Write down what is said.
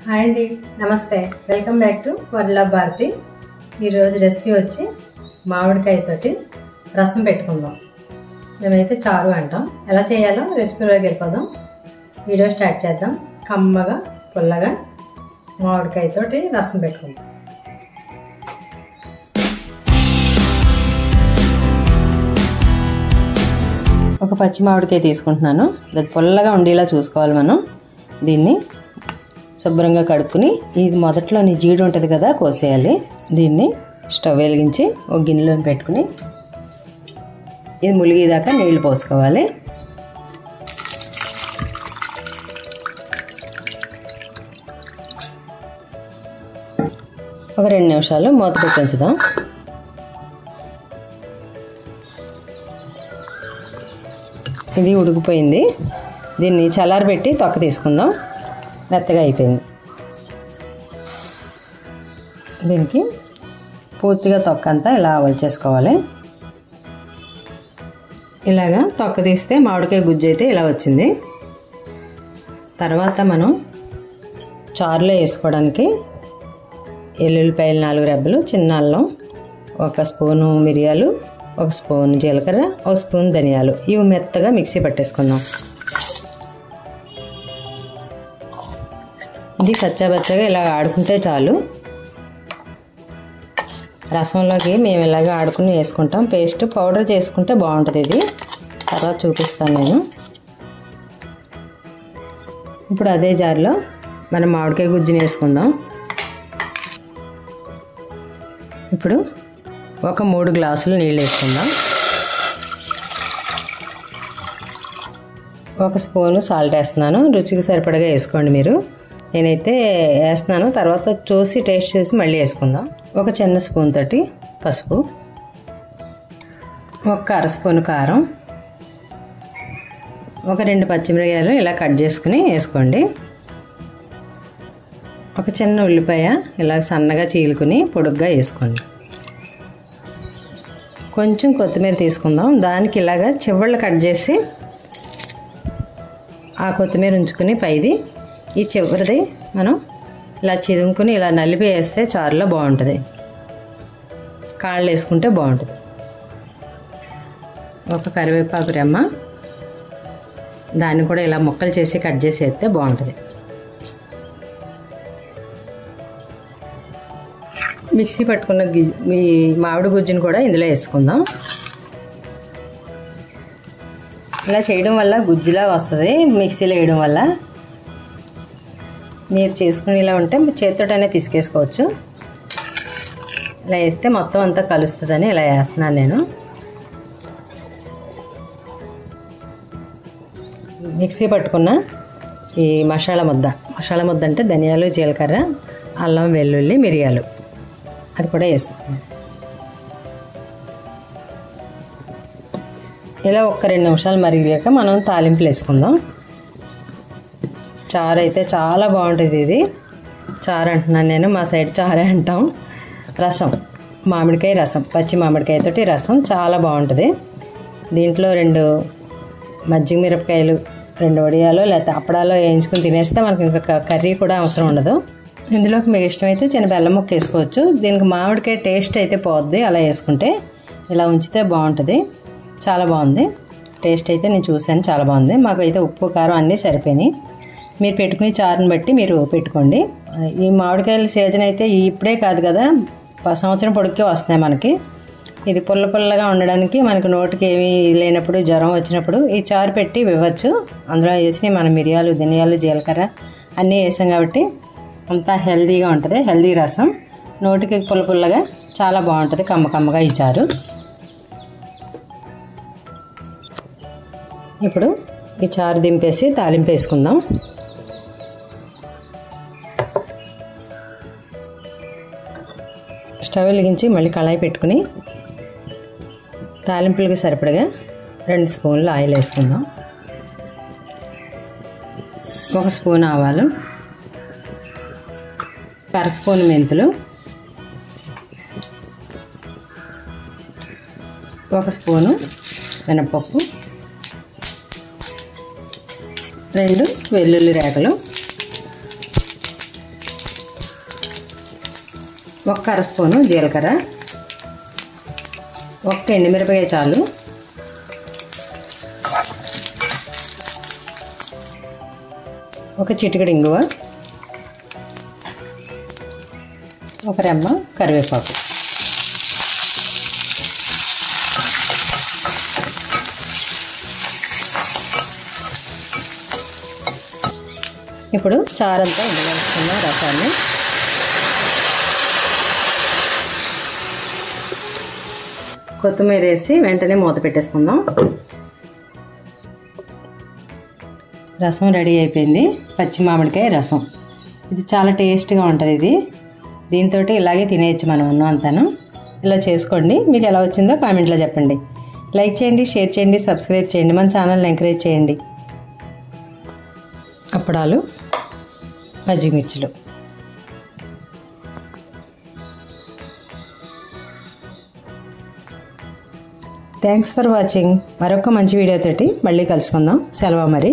Hi అండి, నమస్తే. Welcome back to world of Bharati. ఈరోజు రెసిపీ వచ్చి మామిడికాయతోటి రసం పెట్టుకుందాం. మేమైతే చారు అంటాం. ఎలా చేయాలో రెసిపీలోకి వెళ్ళిపోదాం. వీడియో స్టార్ట్ చేద్దాం. కమ్మగా పుల్లగా మామిడికాయతోటి రసం పెట్టుకుందాం. ఒక పచ్చి మామిడికాయ తీసుకుంటున్నాను. అది పుల్లగా ఉండేలా చూసుకోవాలి మనం. దీన్ని శుభ్రంగా కడుక్కుని ఇది మొదట్లోని జీడి ఉంటుంది కదా, కోసేయాలి. దీన్ని స్టవ్ వెలిగించి ఒక గిన్నెలో పెట్టుకుని ఇది ములిగేదాకా నీళ్లు పోసుకోవాలి. ఒక 2 నిమిషాలు మూత పెట్టి ఉంచుదాం. ఇది ఉడికిపోయింది. దీన్ని చల్లారబెట్టి తొక్క తీసుకుందాం. మెత్తగా అయిపోయింది. దీనికి పూర్తిగా తొక్క అంతా ఇలా వలిచేసుకోవాలి. ఇలాగా తొక్క తీస్తే మామిడికాయ గుజ్జు అయితే ఇలా వచ్చింది. తర్వాత మనం చారులో వేసుకోవడానికి ఎల్లుల్లిపాయలు 4 రెబ్బలు, చిన్న అల్లం, 1 స్పూను మిరియాలు, 1 స్పూన్ జీలకర్ర, 1 స్పూన్ ధనియాలు, ఇవి మెత్తగా మిక్సీ పట్టేసుకుందాం. ఇది కచ్చాబచ్చగా ఇలా ఆడుకుంటే చాలు. రసంలోకి మేము ఇలాగ ఆడుకుని వేసుకుంటాం. పేస్ట్ పౌడర్ చేసుకుంటే బాగుంటుంది. ఇది తర్వాత చూపిస్తాను నేను. ఇప్పుడు అదే జార్లో మనం మామిడికాయ గుజ్జుని వేసుకుందాం. ఇప్పుడు ఒక 3 గ్లాసులు నీళ్ళు వేసుకుందాం. 1 స్పూను సాల్ట్ వేస్తున్నాను. రుచికి సరిపడగా వేసుకోండి మీరు. నేనైతే వేస్తున్నాను. తర్వాత చూసి టేస్ట్ చేసి మళ్ళీ వేసుకుందాం. ఒక చిన్న స్పూన్ తోటి పసుపు, 1 అర స్పూను కారం, ఒక 2 పచ్చిమిరపకాయలు ఇలా కట్ చేసుకుని వేసుకోండి. ఒక చిన్న ఉల్లిపాయ ఇలా సన్నగా చీలుకుని పొడుగ్గా వేసుకోండి. కొంచెం కొత్తిమీర తీసుకుందాం. దానికి ఇలాగా చివర్లు కట్ చేసి ఆ కొత్తిమీర ఉంచుకుని పైది ఈ చివరిది మనం ఇలా చిదుముకుని ఇలా నలిపి వేస్తే చారులో బాగుంటుంది. కాళ్ళు వేసుకుంటే బాగుంటుంది. ఒక కరివేపాకు రెమ్మ, దాన్ని కూడా ఇలా ముక్కలు చేసి కట్ చేసి వేస్తే బాగుంటుంది. మిక్సీ పట్టుకున్న ఈ మామిడి గుజ్జుని కూడా ఇందులో వేసుకుందాం. ఇలా చేయడం వల్ల గుజ్జులా వస్తుంది. మిక్సీలో వేయడం వల్ల మీరు చేసుకుని ఇలా ఉంటే చేతితోటనే పిసికేసుకోవచ్చు. ఇలా వేస్తే మొత్తం అంతా కలుస్తుందని ఇలా వేస్తున్నాను నేను. మిక్సీ పట్టుకున్న ఈ మసాలా ముద్ద అంటే ధనియాలు, జీలకర్ర, అల్లం, వెల్లుల్లి, మిరియాలు, అది కూడా వేసుకున్నాను. ఇలా ఒక 2 నిమిషాలు మరిగాక మనం తాలింపులు వేసుకుందాం. చారు అయితే చాలా బాగుంటుంది. ఇది చారు అంటున్నాను నేను, మా సైడ్ చారే అంటాం. రసం, మామిడికాయ రసం, పచ్చి మామిడికాయతోటి రసం చాలా బాగుంటుంది. దీంట్లో 2 మజ్జిగ మిరపకాయలు, 2 వడియాలు లేకపోతే అప్పడాలో వేయించుకుని తినేస్తే మనకి ఇంకా కర్రీ కూడా అవసరం ఉండదు. ఇందులోకి మీకు ఇష్టమైతే చిన్న బెల్లం ముక్క వేసుకోవచ్చు. దీనికి మామిడికాయ టేస్ట్ అయితే పోద్ది అలా వేసుకుంటే. ఇలా ఉంచితే బాగుంటుంది. చాలా బాగుంది. టేస్ట్ అయితే నేను చూశాను, చాలా బాగుంది. మాకు అయితే ఉప్పు కారం అన్నీ సరిపోయినాయి. మీరు పెట్టుకుని చారుని బట్టి మీరు పెట్టుకోండి. ఈ మామిడికాయల సీజన్ అయితే ఇప్పుడే కాదు కదా, సంవత్సరం పొడుక్కే వస్తున్నాయి మనకి. ఇది పుల్లగా ఉండడానికి మనకు నోటికి ఏమీ లేనప్పుడు, జ్వరం వచ్చినప్పుడు ఈ చారు పెట్టి ఇవ్వచ్చు. అందులో వేసి మనం మిరియాలు, ధనియాలు, జీలకర్ర అన్నీ వేసాం కాబట్టి అంతా హెల్తీగా ఉంటుంది. హెల్తీ రసం, నోటికి పుల్లగా చాలా బాగుంటుంది. కమ్మగా ఈ చారు. ఇప్పుడు ఈ చారు దింపేసి తాలింపు వేసుకుందాం. స్టవ్ వెలిగించి మళ్ళీ కళాయి పెట్టుకుని తాలింపులకు సరిపడగా 2 స్పూన్లు ఆయిల్ వేసుకుందాం. 1 స్పూన్ ఆవాలు, 1 స్పూన్ మెంతులు, 1 స్పూను మినపప్పు, 2 వెల్లుల్లి రేఖలు, 1 అర స్పూను జీలకర్ర, 1 ఎండుమిరపకాయ చాలు, ఒక చిటికెడు ఇంగువ, 1 రెమ్మ కరివేపాకు. ఇప్పుడు చారంతా ఇందులో రసాన్ని కొత్తిమీర వేసి వెంటనే మూత పెట్టేసుకుందాం. రసం రెడీ అయిపోయింది. పచ్చి మామిడికాయ రసం. ఇది చాలా టేస్ట్గా ఉంటుంది. ఇది దీంతో ఇలాగే తినేయచ్చు మనం అన్నం అంతాను. ఇలా చేసుకోండి. మీకు ఎలా వచ్చిందో కామెంట్లో చెప్పండి. లైక్ చేయండి, షేర్ చేయండి, సబ్స్క్రైబ్ చేయండి. మన ఛానల్ని ఎంకరేజ్ చేయండి. అప్పడాలు, పచ్చిమిర్చులు. Thanks for watching. మరొక మంచి వీడియోతోటి మళ్ళీ కలుసుకుందాం. సెలవు మరి.